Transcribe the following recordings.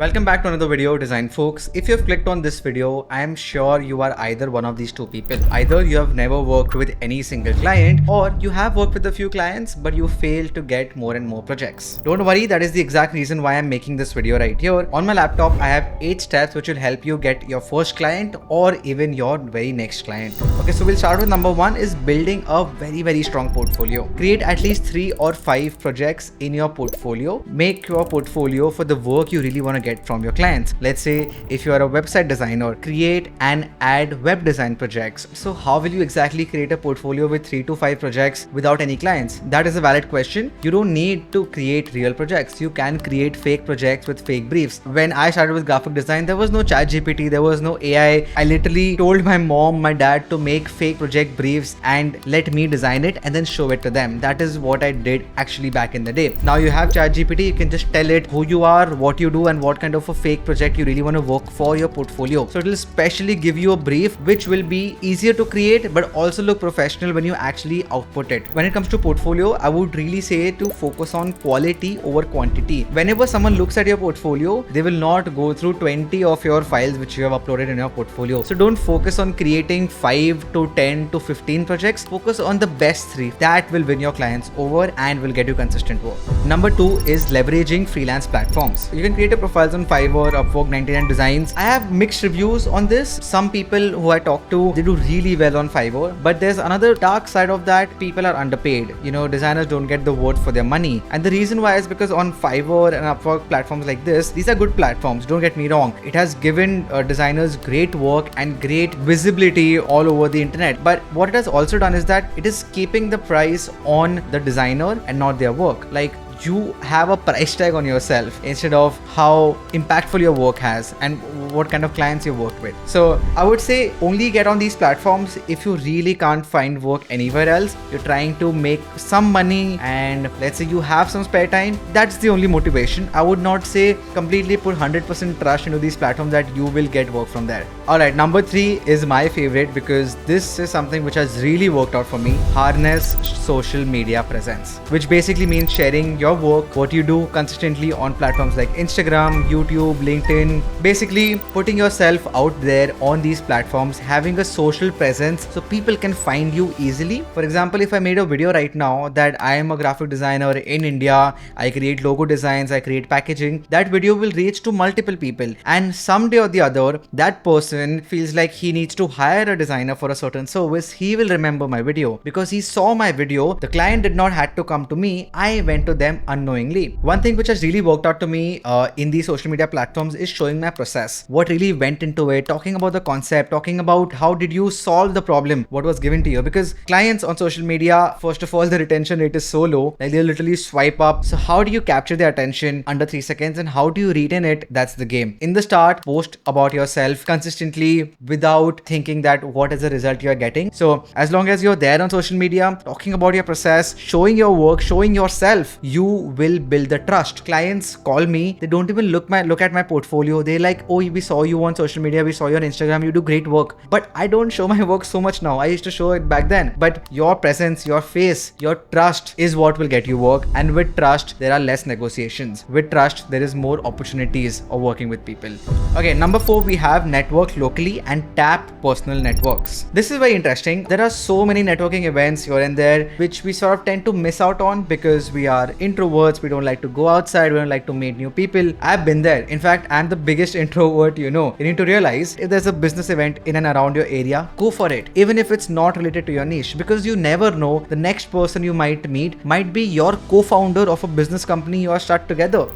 Welcome back to another video, design folks. If you've clicked on this video, I am sure you are either one of these two people. Either you have never worked with any single client, or you have worked with a few clients but you fail to get more and more projects. Don't worry, that is the exact reason why I'm making this video right here. On my laptop, I have 8 steps which will help you get your first client or even your very next client. Okay, so we'll start with number 1 is building a very strong portfolio. Create at least 3 or 5 projects in your portfolio. Make your portfolio for the work you really want to get from your clients. Let's say if you are a website designer, create and add web design projects. So how will you exactly create a portfolio with 3 to 5 projects without any clients? That is a valid question. You don't need to create real projects. You can create fake projects with fake briefs. When I started with graphic design, there was no ChatGPT, there was no AI. I literally told my mom, my dad to make fake project briefs and let me design it and then show it to them. That is what I did actually back in the day. Now you have ChatGPT, you can just tell it who you are, what you do, and what kind of a fake project you really want to work for your portfolio. So it will specially give you a brief which will be easier to create but also look professional when you actually output it. When it comes to portfolio, I would really say to focus on quality over quantity. Whenever someone looks at your portfolio, they will not go through 20 of your files which you have uploaded in your portfolio. So don't focus on creating 5 to 10 to 15 projects. Focus on the best 3. That will win your clients over and will get you consistent work. Number 2 is leveraging freelance platforms. You can create a profile on Fiverr, Upwork, 99 Designs. I have mixed reviews on this. Some people who I talk to, they do really well on Fiverr, but there's another dark side of that. People are underpaid. Designers don't get the worth for their money. And the reason why is because on Fiverr and Upwork platforms like this, these are good platforms. Don't get me wrong. It has given designers great work and great visibility all over the internet. But what it has also done is that it is keeping the price on the designer and not their work. Like, you have a price tag on yourself instead of how impactful your work has and what kind of clients you work with. So I would say only get on these platforms if you really can't find work anywhere else. You're trying to make some money and let's say you have some spare time. That's the only motivation. I would not say completely put 100% trust into these platforms that you will get work from there. Alright, number 3 is my favorite because this is something which has really worked out for me. Harness social media presence, which basically means sharing your work, what you do consistently on platforms like Instagram, YouTube, LinkedIn. Basically putting yourself out there on these platforms, having a social presence so people can find you easily. For example, if I made a video right now that I am a graphic designer in India, I create logo designs, I create packaging, that video will reach to multiple people, and someday or the other that person feels like he needs to hire a designer for a certain service. He will remember my video because he saw my video. The client did not have to come to me, I went to them unknowingly. One thing which has really worked out to me in these social media platforms is showing my process, what really went into it, talking about the concept, talking about how did you solve the problem, what was given to you. Because clients on social media, first of all, the retention rate is so low, like they'll literally swipe up. So how do you capture their attention under 3 seconds and how do you retain it? That's the game. In the start, post about yourself consistently without thinking that what is the result you're getting. So as long as you're there on social media, talking about your process, showing your work, showing yourself, you will build the trust. Clients call me, they don't even look at my portfolio. They're like, oh, we saw you on social media, we saw you on Instagram, you do great work. But I don't show my work so much now. I used to show it back then. But your presence, your face, your trust is what will get you work. And with trust, there are less negotiations. With trust, there is more opportunities of working with people. Okay, number 4, we have network locally and tap personal networks. This is very interesting. There are so many networking events here and there, which we sort of tend to miss out on because we are introverts. We don't like to go outside. We don't like to meet new people. I've been there. In fact, I'm the biggest introvert, You need to realize if there's a business event in and around your area, go for it. Even if it's not related to your niche, because you never know, the next person you might meet might be your co-founder of a business company you are start together.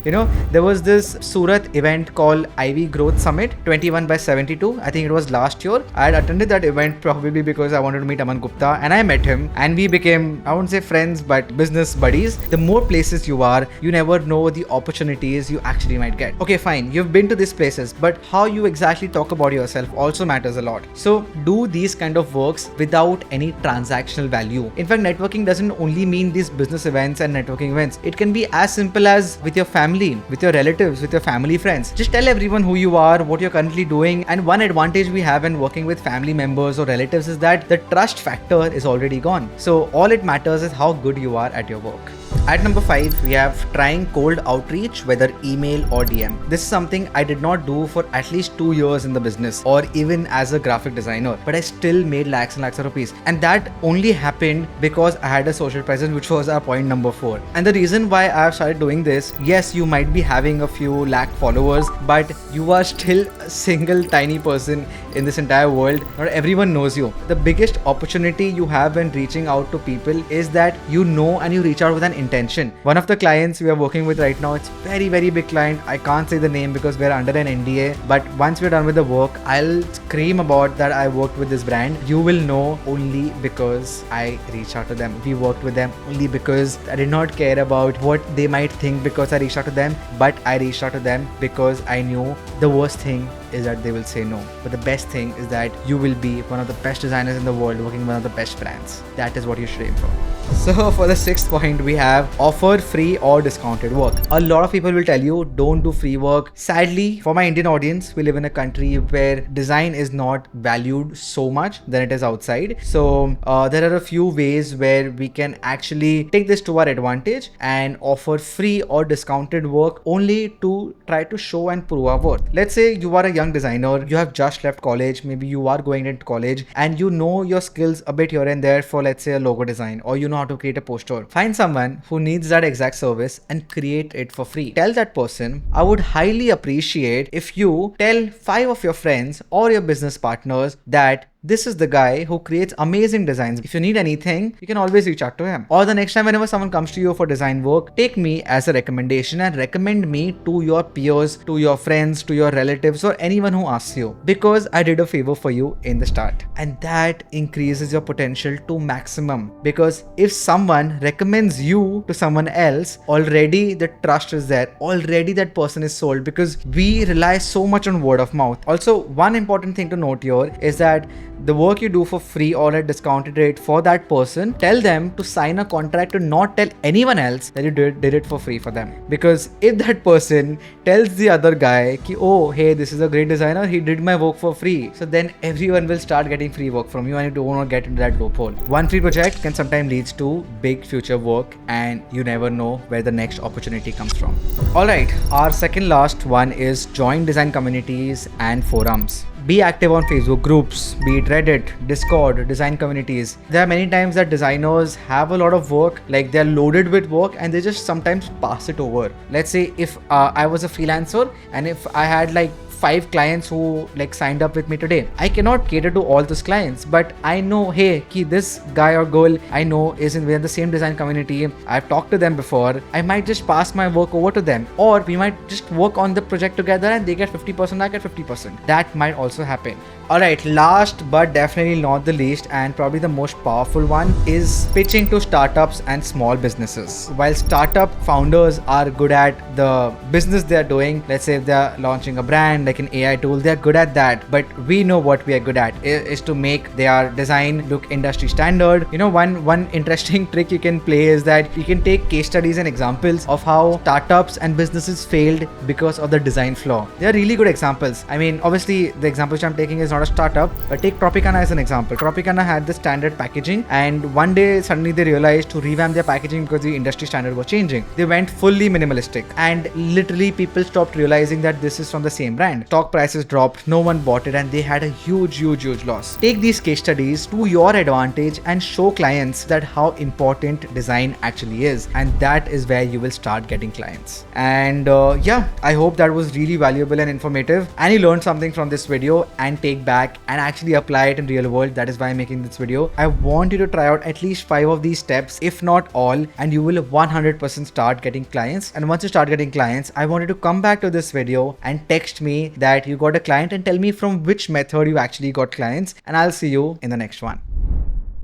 There was this Surat event called Ivy Growth Summit 21/72. I think it was last year. I had attended that event probably because I wanted to meet Aman Gupta and I met him and we became, I wouldn't say friends, but business buddies. The more places you are, you never know the opportunities you actually might get. Okay, fine. You've been to these places, but how you exactly talk about yourself also matters a lot. So do these kind of works without any transactional value. In fact, networking doesn't only mean these business events and networking events. It can be as simple as with your family, with your relatives, with your family friends. Just tell everyone who you are, what you're currently doing. And one advantage we have in working with family members or relatives is that the trust factor is already gone. So all it matters is how good you are at your work. At number 5, we have trying cold outreach, whether email or DM. This is something I did not do for at least 2 years in the business or even as a graphic designer, but I still made lakhs and lakhs of rupees. And that only happened because I had a social presence, which was our point number 4. And the reason why I've started doing this, yes, you might be having a few lakh followers, but you are still a single tiny person in this entire world. Not everyone knows you. The biggest opportunity you have when reaching out to people is that you know and you reach out with an intention. One of the clients we are working with right now, it's very big client. I can't say the name because we're under an NDA, but once we're done with the work, I'll scream about that I worked with this brand. You will know only because I reached out to them. We worked with them only because I did not care about what they might think because I reached out to them, but I reached out to them because I knew the worst thing is that they will say no. But the best thing is that you will be one of the best designers in the world working with one of the best brands. That is what you should aim for. So for the 6th point, we have offer free or discounted work. A lot of people will tell you don't do free work. Sadly, for my Indian audience, we live in a country where design is not valued so much than it is outside. So there are a few ways where we can actually take this to our advantage and offer free or discounted work only to try to show and prove our worth. Let's say you are a young designer, you have just left college, maybe you are going into college and you know your skills a bit here and there for, let's say, a logo design, or you know how to create a poster. Find someone who needs that exact service and create it for free. Tell that person, I would highly appreciate if you tell 5 of your friends or your business partners that this is the guy who creates amazing designs. If you need anything, you can always reach out to him. Or the next time whenever someone comes to you for design work, take me as a recommendation and recommend me to your peers, to your friends, to your relatives, or anyone who asks you, because I did a favor for you in the start. And that increases your potential to maximum, because if someone recommends you to someone else, already the trust is there. Already that person is sold, because we rely so much on word of mouth. Also, one important thing to note here is that the work you do for free or at discounted rate for that person, tell them to sign a contract to not tell anyone else that you did it for free for them. Because if that person tells the other guy ki, oh hey, this is a great designer, he did my work for free, so then everyone will start getting free work from you and you don't want to get into that loophole. One free project can sometimes lead to big future work and you never know where the next opportunity comes from. Alright, our second last one is join design communities and forums. Be active on Facebook groups, be it Reddit, Discord, design communities. There are many times that designers have a lot of work, like they're loaded with work and they just sometimes pass it over. Let's say if I was a freelancer and if I had like 5 clients who like signed up with me today, I cannot cater to all those clients, but I know, hey, ki this guy or girl I know is in the same design community, I've talked to them before, I might just pass my work over to them, or we might just work on the project together and they get 50%, I get 50%. That might also happen. Alright, last but definitely not the least and probably the most powerful one is pitching to startups and small businesses. While startup founders are good at the business they're doing, let's say if they're launching a brand like an AI tool, they're good at that, but we know what we are good at is to make their design look industry standard. You know, one interesting trick you can play is that you can take case studies and examples of how startups and businesses failed because of the design flaw. They are really good examples. I mean, obviously the example which I'm taking is not a startup, but take Tropicana as an example. Tropicana had the standard packaging and one day suddenly they realized to revamp their packaging because the industry standard was changing. They went fully minimalistic and literally people stopped realizing that this is from the same brand. Stock prices dropped, no one bought it and they had a huge loss. Take these case studies to your advantage and show clients that how important design actually is, and that is where you will start getting clients. And yeah, I hope that was really valuable and informative and you learned something from this video and take back and actually apply it in real world. That is why I'm making this video. I want you to try out at least 5 of these steps, if not all, and you will 100% start getting clients. And once you start getting clients, I want you to come back to this video and text me that you got a client and tell me from which method you actually got clients, and I'll see you in the next one.